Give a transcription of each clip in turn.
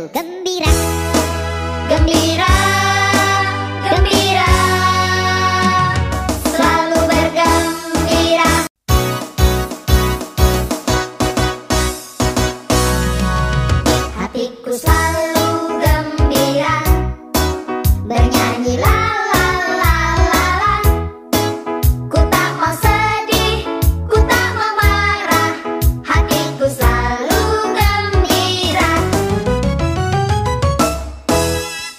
selalu gembira. Gembira, gembira, selalu bergembira. Hatiku selalu gembira, bernyanyi la la la la la. Ku tak mau sedih, ku tak mau marah, hatiku selalu gembira.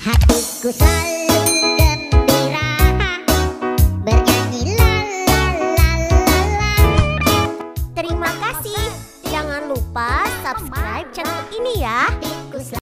Hatiku selalu gembira, bernyanyi la la la la la. Terima kasih. Jangan lupa subscribe channel ini ya.